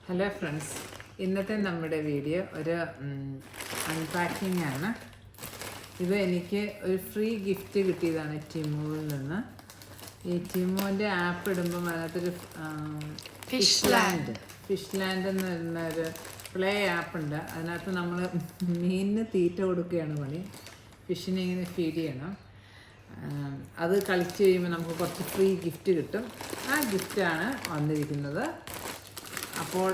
Hello friends, ഇന്നത്തെ നമ്മുടെ video ഒരു അൺപാക്കിംഗ് ആണ്. ഇത് എനിക്ക് ഒരു ഫ്രീ ഗിഫ്റ്റ് കിട്ടിയതാണ് ടിമുവിൽ നിന്ന്. ഈ ടിമുവിൻ്റെ ആപ്പ് ഇടുമ്പം അതിനകത്തൊരു ഫിഷ് ലാൻഡ് എന്ന് പറയുന്ന ഒരു പ്ലേ ആപ്പ് ഉണ്ട്. അതിനകത്ത് നമ്മൾ മീനിന് തീറ്റ കൊടുക്കുകയാണ് പണി. ഫിഷിനെ ഇങ്ങനെ ഫീഡ് ചെയ്യണം. അത് കളിച്ച് കഴിയുമ്പോൾ നമുക്ക് കുറച്ച് ഫ്രീ ഗിഫ്റ്റ് കിട്ടും. ആ ഗിഫ്റ്റാണ് വന്നിരിക്കുന്നത്. അപ്പോൾ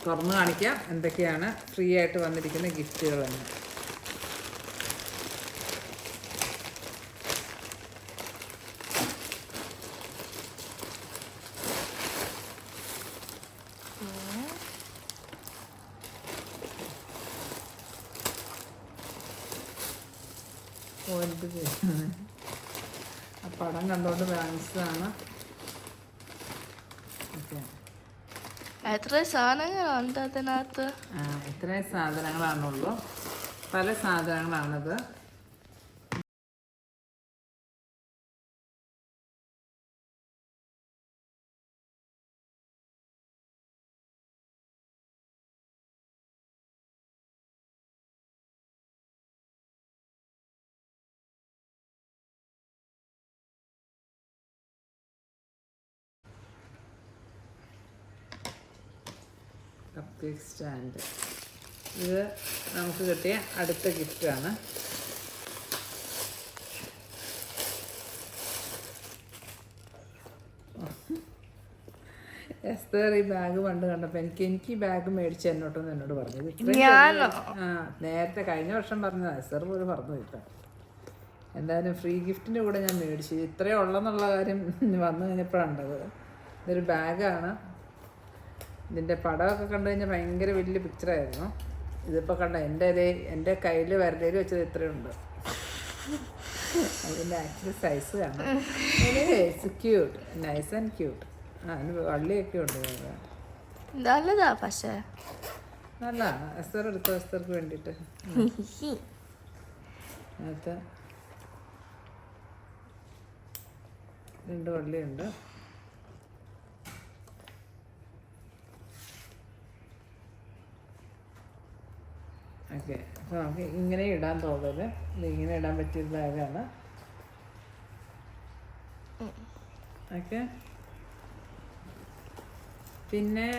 തുറന്ന് കാണിക്കാം എന്തൊക്കെയാണ് ഫ്രീ ആയിട്ട് വന്നിരിക്കുന്ന ഗിഫ്റ്റുകളെന്ന്. ആ പടം കണ്ടുകൊണ്ട് വാങ്ങിച്ചതാണ്. എത്ര സാധനങ്ങളുണ്ട് അതിനകത്ത്? ഇത്രയും സാധനങ്ങളാണുള്ളൂ. പല സാധനങ്ങളാണത്. Cup cake stand. ഇത് നമുക്ക് കിട്ടിയ അടുത്ത ഗിഫ്റ്റാണ്. എസ്തർ ഈ ബാഗ് പണ്ട് കണ്ടപ്പോൾ എനിക്ക് ഈ ബാഗ് മേടിച്ച് എന്നോട്ടൊന്ന് എന്നോട് പറഞ്ഞത്. നേരത്തെ കഴിഞ്ഞ വർഷം പറഞ്ഞതാണ്. എസ്തർ പോലും പറഞ്ഞു ഇപ്പം. എന്തായാലും ഫ്രീ ഗിഫ്റ്റിൻ്റെ കൂടെ ഞാൻ മേടിച്ചു. ഇത്രയേ ഉള്ളെന്നുള്ള കാര്യം വന്നു കഴിഞ്ഞപ്പോഴാണ്ടത്. ഇതൊരു ബാഗാണ്. ഇതിൻ്റെ പടമൊക്കെ കണ്ടു കഴിഞ്ഞാൽ ഭയങ്കര വലിയ പിക്ചറായിരുന്നു. ഇതിപ്പോൾ കണ്ട എൻ്റെ കയ്യിൽ വരലയിൽ വെച്ചത് ഇത്രയുണ്ട്. അതിൻ്റെ ആക്ച്വലി സൈസ് കാണാം. It's cute, nice and cute. അതിന് വള്ളിയൊക്കെ ഉണ്ട്. നല്ലതാ, പക്ഷേ നല്ലതാണ്. എസ്തർ എടുത്തോ, എസ്തർക്ക് വേണ്ടിയിട്ട്. അതിനകത്ത് 2 വള്ളിയുണ്ട്. ഓക്കെ, അപ്പോൾ നമുക്ക് ഇങ്ങനെ ഇടാൻ തോന്നല്. ഇതിങ്ങനെ ഇടാൻ പറ്റിയൊരു ബാഗാണ്. ഓക്കെ, പിന്നെ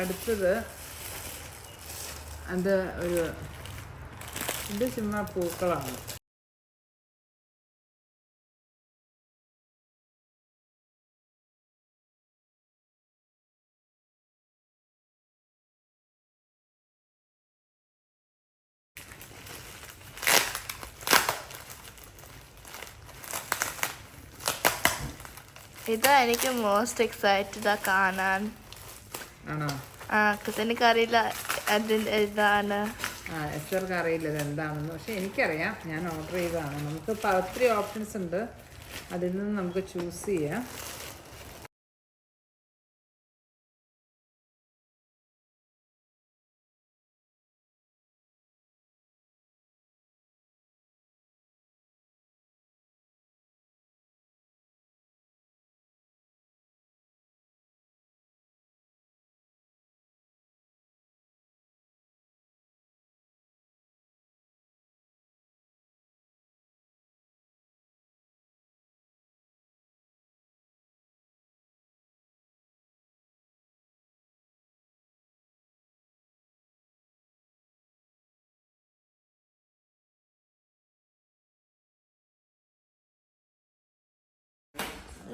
അടുത്തത് അത് ഇത് ചുമ്മാ പൂക്കളാണ്. ഇതാ എനിക്ക് മോസ്റ്റ് എക്സൈറ്റഡ് കാണാൻ. ആണോ? എനിക്കറിയില്ല ഇതാണ്. എസ്തർക്ക് അറിയില്ല ഇത് എന്താണെന്ന്. പക്ഷെ എനിക്കറിയാം, ഞാൻ ഓർഡർ ചെയ്തതാണ്. നമുക്ക് ഒത്തിരി ഓപ്ഷൻസ് ഉണ്ട്, അതിൽ നിന്ന് നമുക്ക് ചൂസ് ചെയ്യാം.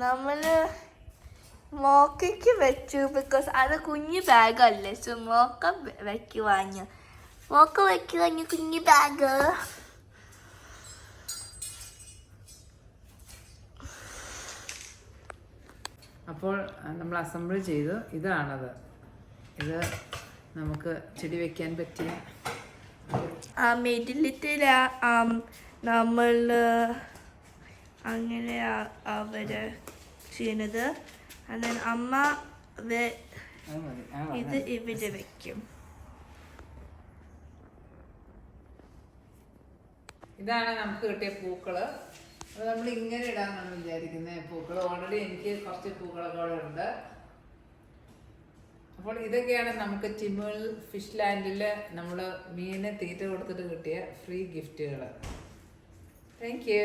നമ്മള് മോക്കയ്ക്ക് വെച്ചു, ബിക്കോസ് അത് കുഞ്ഞു ബാഗല്ലേ. സോ മോക്ക വെക്കുവാഞ്ഞു കുഞ്ഞു ബാഗ്. അപ്പോൾ നമ്മൾ അസംബിൾ ചെയ്തു. ഇതാണത്. ഇത് നമുക്ക് ചെടി വയ്ക്കാൻ പറ്റിയ മിഡിലിട്ട് നമ്മൾ അങ്ങനെ അവര് ചെയ്യുന്നത്. അമ്മ ഇത് ഇവിടെ വെക്കും. ഇതാണ് നമുക്ക് കിട്ടിയ പൂക്കള്. അപ്പോൾ നമ്മൾ ഇങ്ങനെ ഇടാമെന്നാണ് വിചാരിക്കുന്നത്. പൂക്കൾ ഓൾറെഡി എനിക്ക് കുറച്ച് പൂക്കളൊക്കെ അവിടെ ഉണ്ട്. അപ്പോൾ ഇതൊക്കെയാണ് നമുക്ക് ചിമ്മിൾ ഫിഷ് ലാൻഡിൽ നമ്മൾ മീനെ തീറ്റ കൊടുത്തിട്ട് കിട്ടിയ ഫ്രീ ഗിഫ്റ്റുകൾ. Thank you.